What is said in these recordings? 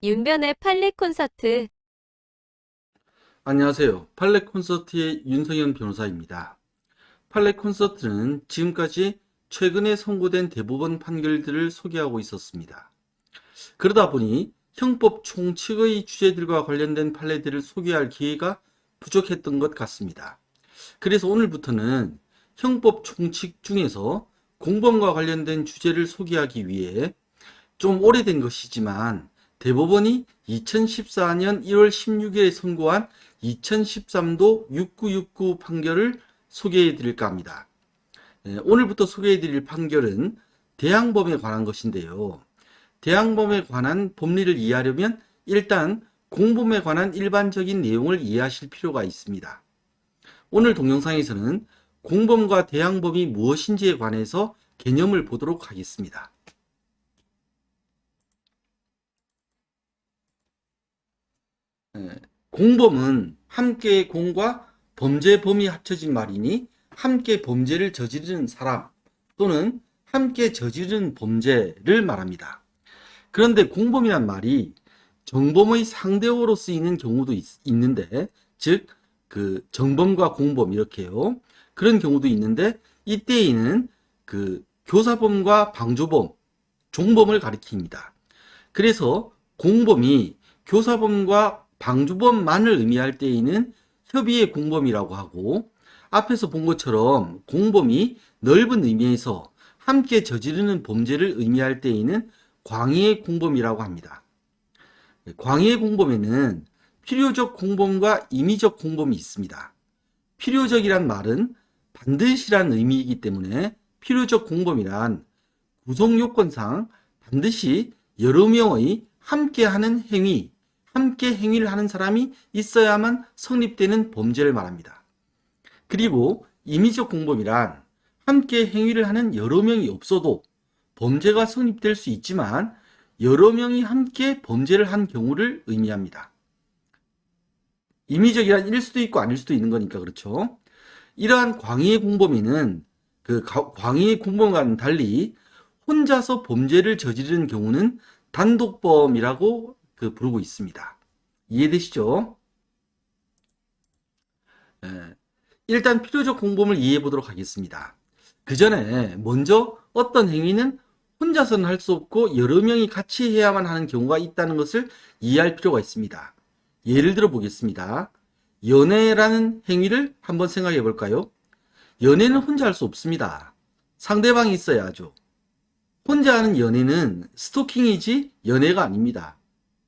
윤변의 판례 콘서트. 안녕하세요. 판례 콘서트의 윤성현 변호사입니다. 판례 콘서트는 지금까지 최근에 선고된 대법원 판결들을 소개하고 있었습니다. 그러다 보니 형법 총칙의 주제들과 관련된 판례들을 소개할 기회가 부족했던 것 같습니다. 그래서 오늘부터는 형법 총칙 중에서 공범과 관련된 주제를 소개하기 위해 좀 오래된 것이지만 대법원이 2014년 1월 16일에 선고한 2013도 6969 판결을 소개해 드릴까 합니다. 오늘부터 소개해 드릴 판결은 대항범에 관한 것인데요. 대항범에 관한 법리를 이해하려면 일단 공범에 관한 일반적인 내용을 이해하실 필요가 있습니다. 오늘 동영상에서는 공범과 대항범이 무엇인지에 관해서 개념을 보도록 하겠습니다. 공범은 함께 공과 범죄 범이 합쳐진 말이니 함께 범죄를 저지르는 사람 또는 함께 저지른 범죄를 말합니다. 그런데 공범이란 말이 정범의 상대어로 쓰이는 경우도 있는데, 즉 그 정범과 공범 이렇게요. 그런 경우도 있는데 이때에는 그 교사범과 방조범, 종범을 가리킵니다. 그래서 공범이 교사범과 방조범만을 의미할 때에는 협의의 공범이라고 하고, 앞에서 본 것처럼 공범이 넓은 의미에서 함께 저지르는 범죄를 의미할 때에는 광의의 공범이라고 합니다. 광의의 공범에는 필요적 공범과 임의적 공범이 있습니다. 필요적이란 말은 반드시란 의미이기 때문에 필요적 공범이란 구성 요건상 반드시 여러 명의 함께하는 행위, 함께 행위를 하는 사람이 있어야만 성립되는 범죄를 말합니다. 그리고 임의적 공범이란 함께 행위를 하는 여러 명이 없어도 범죄가 성립될 수 있지만 여러 명이 함께 범죄를 한 경우를 의미합니다. 임의적이란 일 수도 있고 아닐 수도 있는 거니까 그렇죠. 이러한 광의의 공범에는 그 광의의 공범과는 달리 혼자서 범죄를 저지르는 경우는 단독범이라고 부르고 있습니다. 이해되시죠? 일단 필요적 공범을 이해해 보도록 하겠습니다. 그 전에 먼저 어떤 행위는 혼자서는 할 수 없고 여러 명이 같이 해야만 하는 경우가 있다는 것을 이해할 필요가 있습니다. 예를 들어 보겠습니다. 연애라는 행위를 한번 생각해 볼까요? 연애는 혼자 할 수 없습니다. 상대방이 있어야 하죠. 혼자 하는 연애는 스토킹이지 연애가 아닙니다.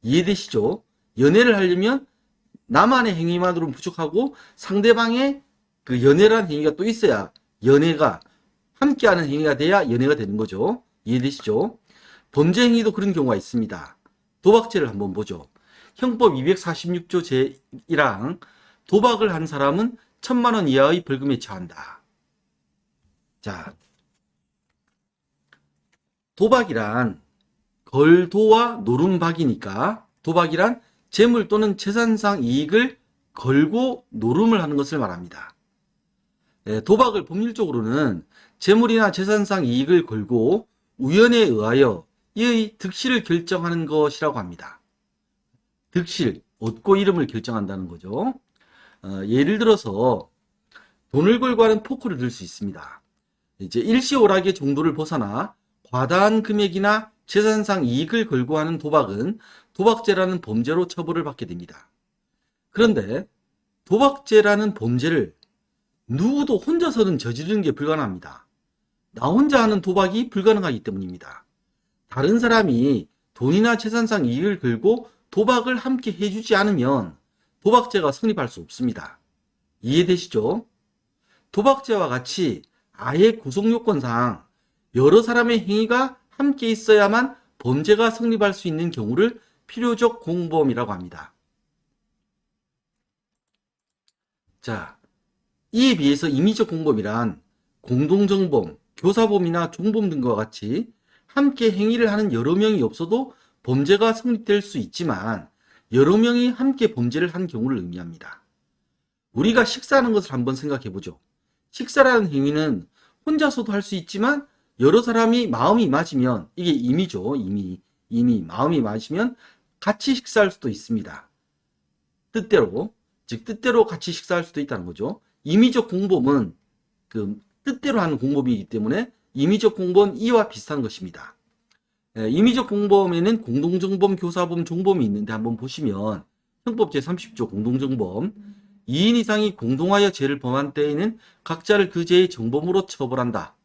이해되시죠? 연애를 하려면 나만의 행위만으로는 부족하고 상대방의 그 연애라는 행위가 또 있어야 연애가 함께하는 행위가 돼야 연애가 되는 거죠. 이해되시죠? 범죄 행위도 그런 경우가 있습니다. 도박죄를 한번 보죠. 형법 246조 제1항 도박을 한 사람은 1,000만 원 이하의 벌금에 처한다. 자, 도박이란 걸도와 노름박이니까 도박이란 재물 또는 재산상 이익을 걸고 노름을 하는 것을 말합니다. 도박을 법률적으로는 재물이나 재산상 이익을 걸고 우연에 의하여 이의 득실을 결정하는 것이라고 합니다. 득실, 얻고 이름을 결정한다는 거죠. 예를 들어서 돈을 걸고 하는 포크를 들 수 있습니다. 이제 일시오락의 정도를 벗어나 과다한 금액이나 재산상 이익을 걸고 하는 도박은 도박죄라는 범죄로 처벌을 받게 됩니다. 그런데 도박죄라는 범죄를 누구도 혼자서는 저지르는 게 불가능합니다. 나 혼자 하는 도박이 불가능하기 때문입니다. 다른 사람이 돈이나 재산상 이익을 걸고 도박을 함께 해주지 않으면 도박죄가 성립할 수 없습니다. 이해되시죠? 도박죄와 같이 아예 구성요건상 여러 사람의 행위가 함께 있어야만 범죄가 성립할 수 있는 경우를 필요적 공범이라고 합니다. 자, 이에 비해서 임의적 공범이란 공동정범, 교사범이나 종범 등과 같이 함께 행위를 하는 여러 명이 없어도 범죄가 성립될 수 있지만 여러 명이 함께 범죄를 한 경우를 의미합니다. 우리가 식사하는 것을 한번 생각해 보죠. 식사라는 행위는 혼자서도 할 수 있지만 여러 사람이 마음이 맞으면 이게 임의죠. 임의. 마음이 맞으면 같이 식사할 수도 있습니다. 뜻대로, 즉 뜻대로 같이 식사할 수도 있다는 거죠. 임의적 공범은 그 뜻대로 하는 공범이기 때문에 임의적 공범 이와 비슷한 것입니다. 임의적 공범에는 공동정범, 교사범, 종범이 있는데 한번 보시면 형법 제30조 공동정범 2인 이상이 공동하여 죄를 범한 때에는 각자를 그 죄의 정범으로 처벌한다.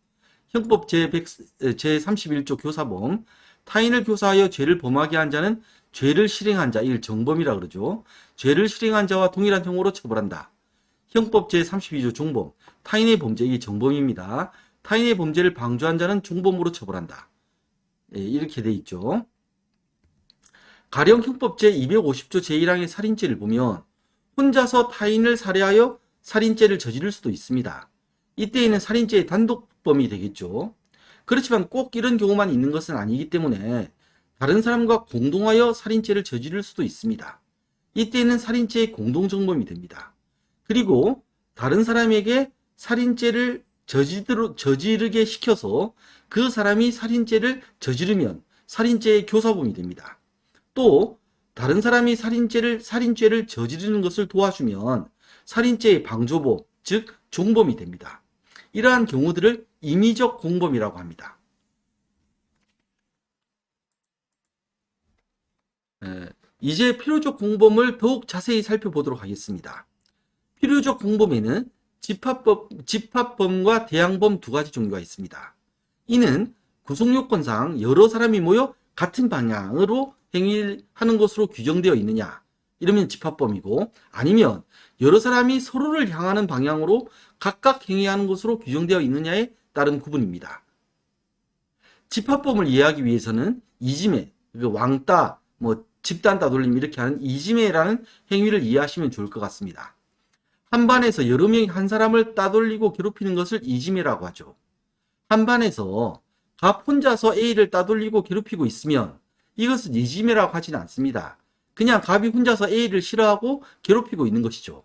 형법 제31조 교사범 타인을 교사하여 죄를 범하게 한 자는 죄를 실행한 자, 이를 정범이라 그러죠. 죄를 실행한 자와 동일한 형으로 처벌한다. 형법 제32조 종범 타인의 범죄, 이게 정범입니다. 타인의 범죄를 방조한 자는 종범으로 처벌한다. 이렇게 돼 있죠. 가령 형법 제250조 제1항의 살인죄를 보면 혼자서 타인을 살해하여 살인죄를 저지를 수도 있습니다. 이때에는 살인죄의 단독범이 되겠죠. 그렇지만 꼭 이런 경우만 있는 것은 아니기 때문에 다른 사람과 공동하여 살인죄를 저지를 수도 있습니다. 이때에는 살인죄의 공동정범이 됩니다. 그리고 다른 사람에게 살인죄를 저지르게 시켜서 그 사람이 살인죄를 저지르면 살인죄의 교사범이 됩니다. 또 다른 사람이 살인죄를 저지르는 것을 도와주면 살인죄의 방조범, 즉 종범이 됩니다. 이러한 경우들을 임의적 공범이라고 합니다. 이제 필요적 공범을 더욱 자세히 살펴보도록 하겠습니다. 필요적 공범에는 집합범과 대항범 두 가지 종류가 있습니다. 이는 구성요건상 여러 사람이 모여 같은 방향으로 행위를 하는 것으로 규정되어 있느냐, 이러면 집합범이고, 아니면 여러 사람이 서로를 향하는 방향으로 각각 행위하는 것으로 규정되어 있느냐에 따른 구분입니다. 집합범을 이해하기 위해서는 이지매, 왕따, 집단 따돌림 이렇게 하는 이지매라는 행위를 이해하시면 좋을 것 같습니다. 한 반에서 여러 명이 한 사람을 따돌리고 괴롭히는 것을 이지매라고 하죠. 한 반에서 갑 혼자서 A를 따돌리고 괴롭히고 있으면 이것은 이지매라고 하지는 않습니다. 그냥 갑이 혼자서 A를 싫어하고 괴롭히고 있는 것이죠.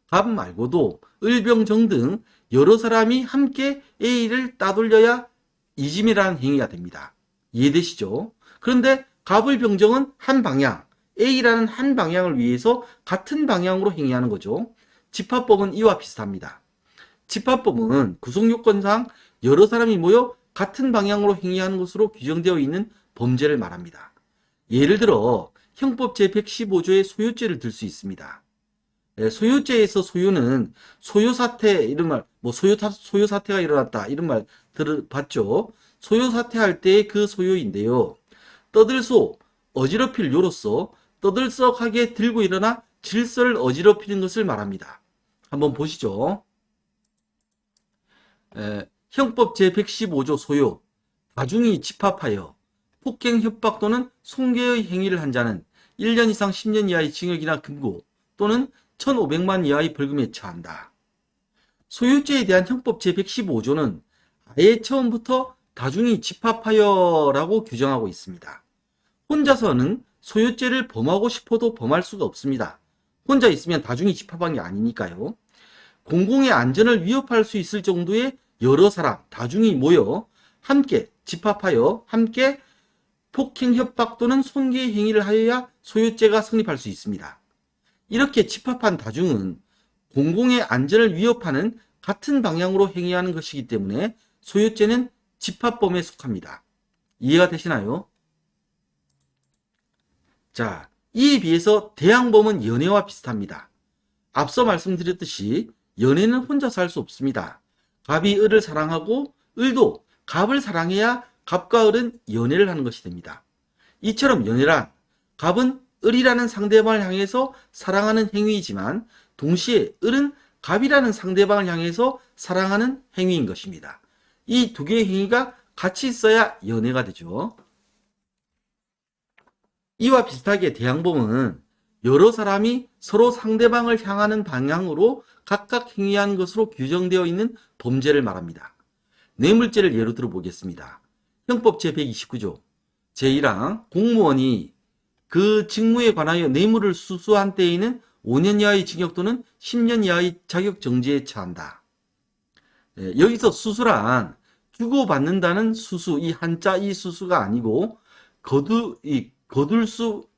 갑 말고도 을병정 등 여러 사람이 함께 A를 따돌려야 이지매라는 행위가 됩니다. 이해되시죠? 그런데 갑을병정은 한 방향, A라는 한 방향을 위해서 같은 방향으로 행위하는 거죠. 집합범은 이와 비슷합니다. 집합범은 구성요건상 여러 사람이 모여 같은 방향으로 행위하는 것으로 규정되어 있는 범죄를 말합니다. 예를 들어 형법 제115조의 소요죄를 들 수 있습니다. 소요죄에서 소요는 소요사태, 이런 말, 소요사태가 일어났다, 이런 말 들어봤죠? 소요사태할 때의 그 소요인데요. 떠들소, 어지럽힐 요로서 떠들썩하게 들고 일어나 질서를 어지럽히는 것을 말합니다. 한번 보시죠. 형법 제115조 소요, 다중이 집합하여 폭행, 협박 또는 손괴의 행위를 한 자는 1년 이상 10년 이하의 징역이나 금고 또는 1,500만 이하의 벌금에 처한다. 소유죄에 대한 형법 제115조는 아예 처음부터 다중이 집합하여라고 규정하고 있습니다. 혼자서는 소유죄를 범하고 싶어도 범할 수가 없습니다. 혼자 있으면 다중이 집합한 게 아니니까요. 공공의 안전을 위협할 수 있을 정도의 여러 사람, 다중이 모여 함께 집합하여 함께 폭행, 협박 또는 손괴 행위를 하여야 소유죄가 성립할 수 있습니다. 이렇게 집합한 다중은 공공의 안전을 위협하는 같은 방향으로 행위하는 것이기 때문에 소유죄는 집합범에 속합니다. 이해가 되시나요? 자, 이에 비해서 대항범은 연애와 비슷합니다. 앞서 말씀드렸듯이 연애는 혼자서 할 수 없습니다. 갑이 을을 사랑하고 을도 갑을 사랑해야 갑과 을은 연애를 하는 것이 됩니다. 이처럼 연애란 갑은 을이라는 상대방을 향해서 사랑하는 행위이지만 동시에 을은 갑이라는 상대방을 향해서 사랑하는 행위인 것입니다. 이 두 개의 행위가 같이 있어야 연애가 되죠. 이와 비슷하게 대항범은 여러 사람이 서로 상대방을 향하는 방향으로 각각 행위하는 것으로 규정되어 있는 범죄를 말합니다. 뇌물죄를 예로 들어보겠습니다. 형법 제129조 제1항 공무원이 그 직무에 관하여 뇌물을 수수한 때에는 5년 이하의 징역 또는 10년 이하의 자격정지에 처한다. 여기서 수수란 주고받는다는 수수, 이 한자 이 수수가 아니고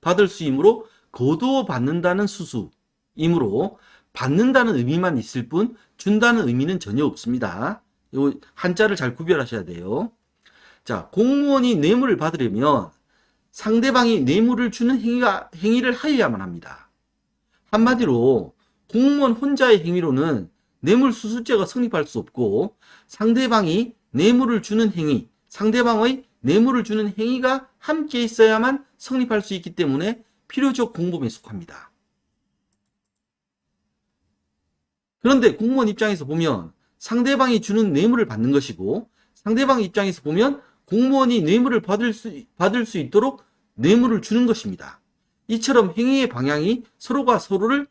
받을 수이므로 거두어 받는다는 수수이므로 받는다는 의미만 있을 뿐 준다는 의미는 전혀 없습니다. 요 한자를 잘 구별하셔야 돼요. 자, 공무원이 뇌물을 받으려면 상대방이 뇌물을 주는 행위를 하여야만 합니다. 한마디로 공무원 혼자의 행위로는 뇌물수수죄가 성립할 수 없고 상대방이 뇌물을 주는 행위, 상대방의 뇌물을 주는 행위가 함께 있어야만 성립할 수 있기 때문에 필요적 공범에 속합니다. 그런데 공무원 입장에서 보면 상대방이 주는 뇌물을 받는 것이고 상대방 입장에서 보면 공무원이 뇌물을 받을 수 있도록 뇌물을 주는 것입니다. 이처럼 행위의 방향이 서로가 서로를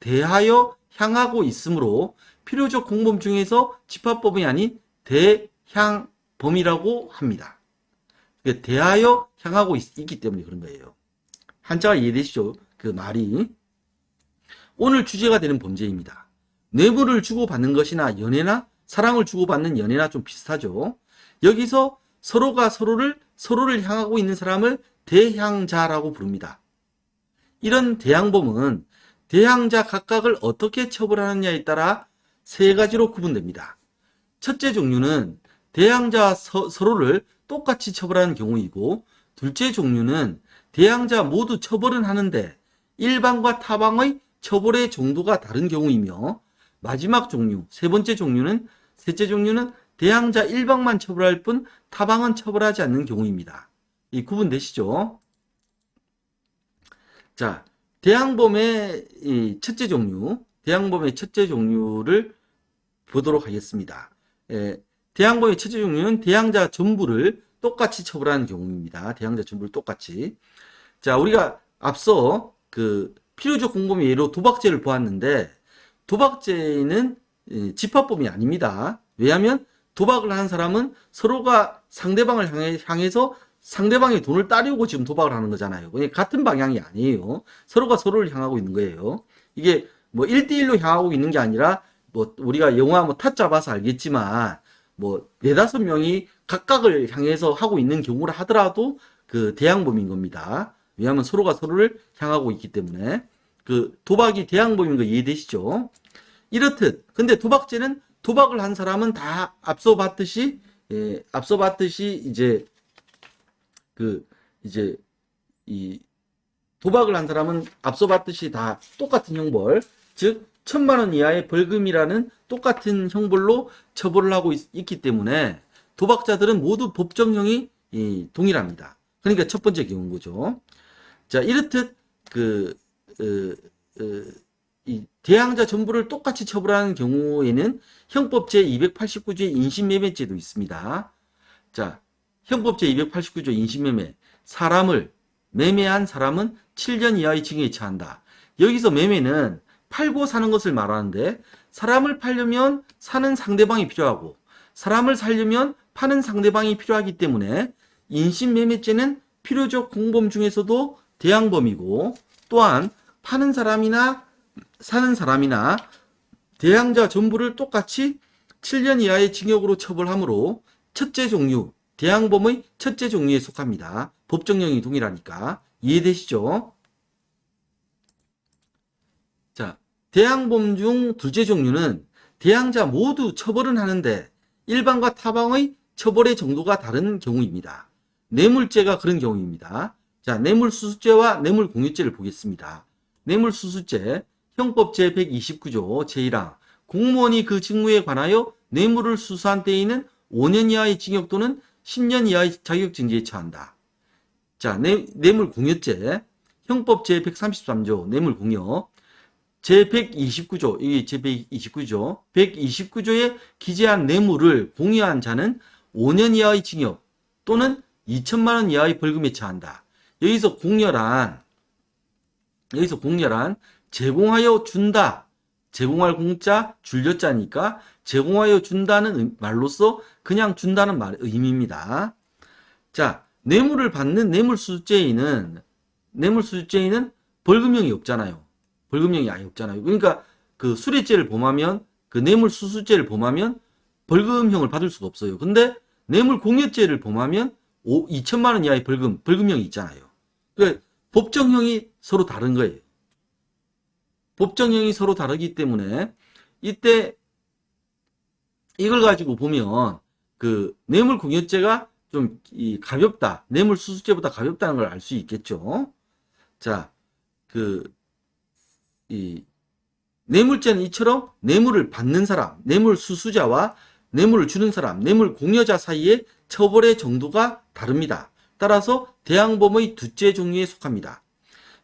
대하여 향하고 있으므로 필요적 공범 중에서 집합범이 아닌 대향범이라고 합니다. 대하여 향하고 있기 때문에 그런 거예요. 한자가 이해되시죠? 그 말이. 오늘 주제가 되는 범죄입니다. 뇌물을 주고받는 것이나 연애나 사랑을 주고받는 연애나 좀 비슷하죠. 여기서 서로가 서로를 향하고 있는 사람을 대향자라고 부릅니다. 이런 대향범은 대향자 각각을 어떻게 처벌하느냐에 따라 세 가지로 구분됩니다. 첫째 종류는 대향자 서로를 똑같이 처벌하는 경우이고, 둘째 종류는 대향자 모두 처벌은 하는데 일방과 타방의 처벌의 정도가 다른 경우이며, 마지막 종류, 셋째 종류는 대향자 일방만 처벌할 뿐 타방은 처벌하지 않는 경우입니다. 이 구분되시죠? 자, 대항범의 첫째 종류를 보도록 하겠습니다. 대항범의 첫째 종류는 대항자 전부를 똑같이 처벌하는 경우입니다. 대항자 전부를 똑같이. 자, 우리가 앞서 그 필요적 공범의 예로 도박죄를 보았는데, 도박죄는 집합범이 아닙니다. 왜냐하면 도박을 하는 사람은 서로가 상대방을 향해서 상대방의 돈을 따려고 지금 도박을 하는 거잖아요. 같은 방향이 아니에요. 서로가 서로를 향하고 있는 거예요. 이게 뭐 1대1로 향하고 있는 게 아니라, 뭐 우리가 영화 뭐 타짜 봐서 알겠지만 뭐 4-5명이 각각을 향해서 하고 있는 경우라 하더라도 그 대항범인 겁니다. 왜냐하면 서로가 서로를 향하고 있기 때문에. 그 도박이 대항범인 거 이해되시죠? 이렇듯 근데 도박죄는 도박을 한 사람은 다 앞서 봤듯이 이 도박을 한 사람은 앞서 봤듯이 다 똑같은 형벌, 즉 1,000만 원 이하의 벌금이라는 똑같은 형벌로 처벌을 하고 있기 때문에 도박자들은 모두 법정형이 동일합니다. 그러니까 첫 번째 경우인 거죠. 자, 이렇듯 이 대항자 전부를 똑같이 처벌하는 경우에는 형법 제289조의 인신매매죄도 있습니다. 자, 형법 제289조 인신매매. 사람을 매매한 사람은 7년 이하의 징역에 처한다. 여기서 매매는 팔고 사는 것을 말하는데, 사람을 팔려면 사는 상대방이 필요하고 사람을 살려면 파는 상대방이 필요하기 때문에 인신매매죄는 필요적 공범 중에서도 대항범이고, 또한 파는 사람이나 사는 사람이나 대항자 전부를 똑같이 7년 이하의 징역으로 처벌하므로 첫째 종류, 대항범의 첫째 종류에 속합니다. 법정형이 동일하니까. 이해되시죠? 자, 대항범 중 둘째 종류는 대항자 모두 처벌은 하는데 일방과 타방의 처벌의 정도가 다른 경우입니다. 뇌물죄가 그런 경우입니다. 자, 뇌물수수죄와 뇌물공유죄를 보겠습니다. 뇌물수수죄, 형법 제129조 제1항, 공무원이 그 직무에 관하여 뇌물을 수수한 때에는 5년 이하의 징역 또는 10년 이하의 자격정지에 처한다. 자, 뇌물공여죄, 형법 제133조 뇌물공여, 제129조, 이게 제129조, 129조에 기재한 뇌물을 공여한 자는 5년 이하의 징역 또는 2천만 원 이하의 벌금에 처한다. 여기서 공여란 제공하여 준다. 제공할 공자, 줄여자니까 제공하여 준다는 말로써 그냥 준다는 의미입니다. 자, 뇌물을 받는 뇌물수수죄인은 벌금형이 없잖아요. 벌금형이 아예 없잖아요. 그러니까 그 수뢰죄를 범하면, 그 뇌물수수죄를 범하면 벌금형을 받을 수가 없어요. 근데 뇌물공여죄를 범하면 2천만 원 이하의 벌금형이 있잖아요. 그러니까 법정형이 서로 다른 거예요. 법정형이 서로 다르기 때문에 이때 이걸 가지고 보면 그 뇌물공여죄가 좀 가볍다, 뇌물수수죄보다 가볍다는 걸 알 수 있겠죠. 자, 이 뇌물죄는 이처럼 뇌물을 받는 사람, 뇌물수수자와 뇌물을 주는 사람, 뇌물공여자 사이의 처벌의 정도가 다릅니다. 따라서 대항범의 두 죄 종류에 속합니다.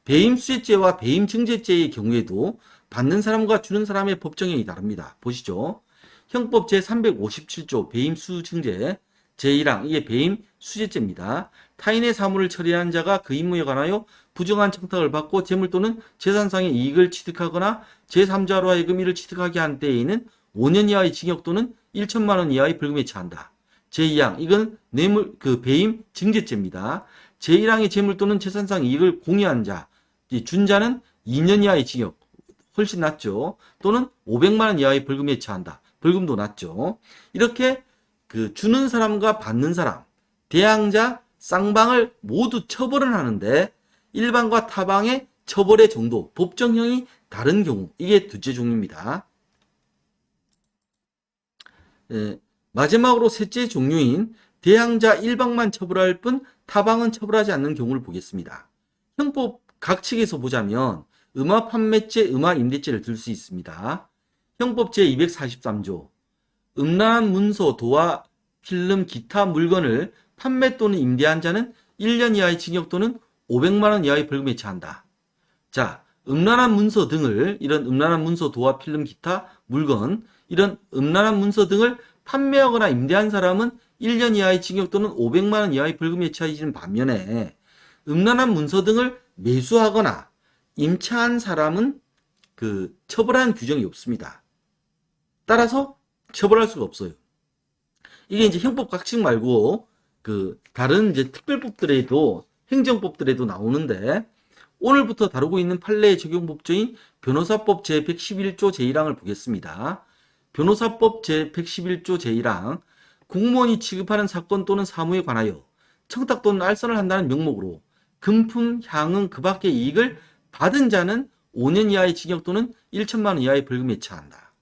배임수재죄와 배임증재죄의 경우에도 받는 사람과 주는 사람의 법정형이 다릅니다. 보시죠. 형법 제357조 배임수증죄 제1항 이게 배임수재죄입니다. 타인의 사물을 처리한 자가 그 임무에 관하여 부정한 청탁을 받고 재물 또는 재산상의 이익을 취득하거나 제3자로 하여금 이를 취득하게 한 때에는 5년 이하의 징역 또는 1천만 원 이하의 벌금에 처한다. 제2항 이건 배임증재죄입니다. 제1항의 재물 또는 재산상 이익을 공유한 자, 준 자는 2년 이하의 징역, 훨씬 낮죠. 또는 500만 원 이하의 벌금에 처한다. 벌금도 낮죠. 이렇게 그 주는 사람과 받는 사람, 대항자, 쌍방을 모두 처벌을 하는데 일방과 타방의 처벌의 정도, 법정형이 다른 경우, 이게 두째 종류입니다. 마지막으로 셋째 종류인 대항자 일방만 처벌할 뿐 타방은 처벌하지 않는 경우를 보겠습니다. 형법 각 측에서 보자면 음화 판매죄, 음화 임대죄를 들 수 있습니다. 형법 제243조 음란한 문서, 도화, 필름, 기타 물건을 판매 또는 임대한 자는 1년 이하의 징역 또는 500만 원 이하의 벌금에 처한다. 자, 음란한 문서 등을 이런 음란한 문서, 도화, 필름, 기타 물건 이런 음란한 문서 등을 판매하거나 임대한 사람은 1년 이하의 징역 또는 500만 원 이하의 벌금에 처해지는 반면에 음란한 문서 등을 매수하거나 임차한 사람은 그 처벌하는 규정이 없습니다. 따라서 처벌할 수가 없어요. 이게 이제 형법 각칙 말고 그 다른 이제 특별법들에도 행정법들에도 나오는데 오늘부터 다루고 있는 판례의 적용 법조인 변호사법 제111조 제1항을 보겠습니다. 변호사법 제111조 제1항 공무원이 취급하는 사건 또는 사무에 관하여 청탁 또는 알선을 한다는 명목으로 금품, 향응, 그 밖의 이익을 받은 자는 5년 이하의 징역 또는 1천만 원 이하의 벌금에 처한다.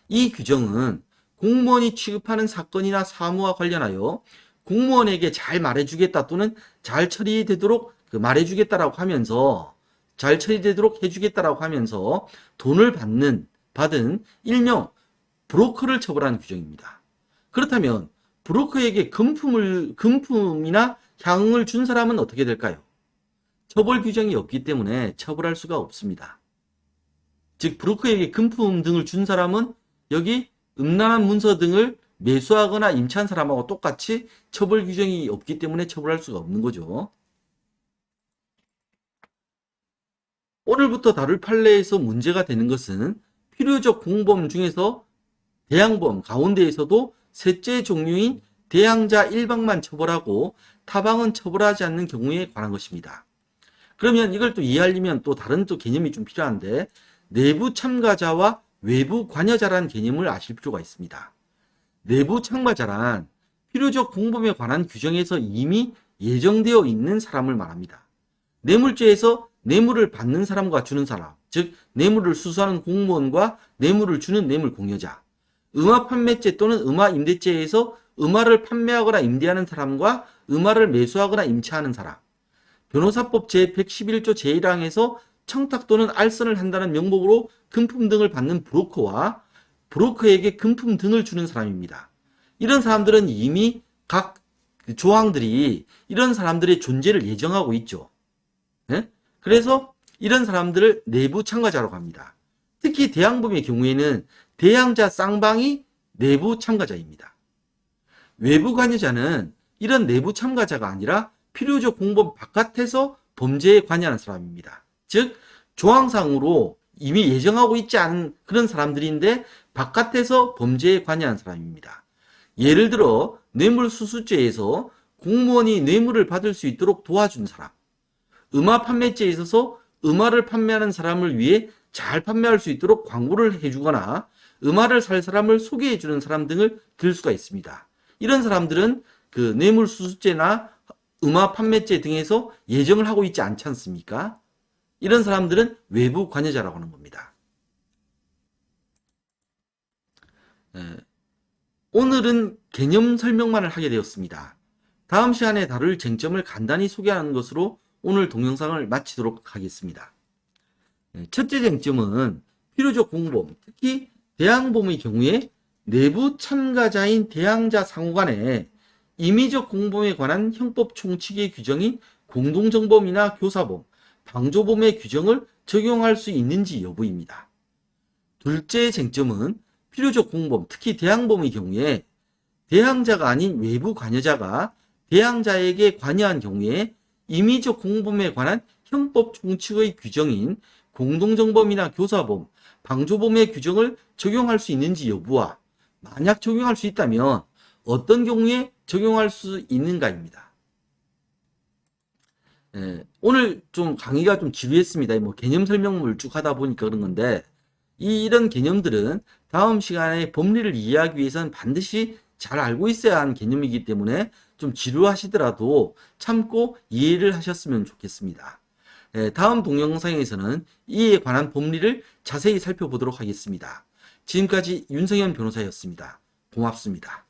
이 규정은 공무원이 취급하는 사건이나 사무와 관련하여 공무원에게 잘 말해주겠다 또는 잘 처리되도록 말해주겠다라고 하면서 잘 처리되도록 해주겠다라고 하면서 돈을 받은 일명 브로커를 처벌하는 규정입니다. 그렇다면 브로커에게 금품이나 향응을 준 사람은 어떻게 될까요? 처벌 규정이 없기 때문에 처벌할 수가 없습니다. 즉 브로커에게 금품 등을 준 사람은 여기 음란한 문서 등을 매수하거나 임차한 사람하고 똑같이 처벌 규정이 없기 때문에 처벌할 수가 없는 거죠. 오늘부터 다룰 판례에서 문제가 되는 것은 필요적 공범 중에서 대항범 가운데에서도 셋째 종류인 대항자 일방만 처벌하고 타방은 처벌하지 않는 경우에 관한 것입니다. 그러면 이걸 또 이해하려면 또 다른 또 개념이 좀 필요한데 내부 참가자와 외부 관여자라는 개념을 아실 필요가 있습니다. 내부 참가자란 필요적 공범에 관한 규정에서 이미 예정되어 있는 사람을 말합니다. 뇌물죄에서 뇌물을 받는 사람과 주는 사람, 즉 뇌물을 수수하는 공무원과 뇌물을 주는 뇌물공여자, 음화 판매죄 또는 음화 임대죄에서 음화를 판매하거나 임대하는 사람과 음화를 매수하거나 임차하는 사람, 변호사법 제111조 제1항에서 청탁 또는 알선을 한다는 명목으로 금품 등을 받는 브로커와 브로커에게 금품 등을 주는 사람입니다. 이런 사람들은 이미 각 조항들이 이런 사람들의 존재를 예정하고 있죠. 네? 그래서 이런 사람들을 내부 참가자라고 합니다. 특히 대항범의 경우에는 대항자 쌍방이 내부 참가자입니다. 외부 관여자는 이런 내부 참가자가 아니라 필요적 공범 바깥에서 범죄에 관여하는 사람입니다. 즉 조항상으로 이미 예정하고 있지 않은 그런 사람들인데 바깥에서 범죄에 관여하는 사람입니다. 예를 들어 뇌물수수죄에서 공무원이 뇌물을 받을 수 있도록 도와준 사람, 음화 판매죄에 있어서 음화를 판매하는 사람을 위해 잘 판매할 수 있도록 광고를 해주거나 음화를 살 사람을 소개해주는 사람 등을 들 수가 있습니다. 이런 사람들은 그 뇌물수수죄나 음악 판매체 등에서 예정을 하고 있지 않지 않습니까? 이런 사람들은 외부 관여자라고 하는 겁니다. 오늘은 개념 설명만을 하게 되었습니다. 다음 시간에 다룰 쟁점을 간단히 소개하는 것으로 오늘 동영상을 마치도록 하겠습니다. 첫째 쟁점은 필요적 공범, 특히 대항범의 경우에 내부 참가자인 대항자 상호 간에 임의적 공범에 관한 형법 총칙의 규정인 공동정범이나 교사범, 방조범의 규정을 적용할 수 있는지 여부입니다. 둘째 쟁점은 필요적 공범, 특히 대항범의 경우에 대항자가 아닌 외부 관여자가 대항자에게 관여한 경우에 임의적 공범에 관한 형법 총칙의 규정인 공동정범이나 교사범, 방조범의 규정을 적용할 수 있는지 여부와 만약 적용할 수 있다면 어떤 경우에 적용할 수 있는가입니다. 오늘 좀 강의가 좀 지루했습니다. 뭐 개념 설명을 쭉 하다 보니까 그런 건데 이런 개념들은 다음 시간에 법리를 이해하기 위해서는 반드시 잘 알고 있어야 하는 개념이기 때문에 좀 지루하시더라도 참고 이해를 하셨으면 좋겠습니다. 다음 동영상에서는 이에 관한 법리를 자세히 살펴보도록 하겠습니다. 지금까지 윤성현 변호사였습니다. 고맙습니다.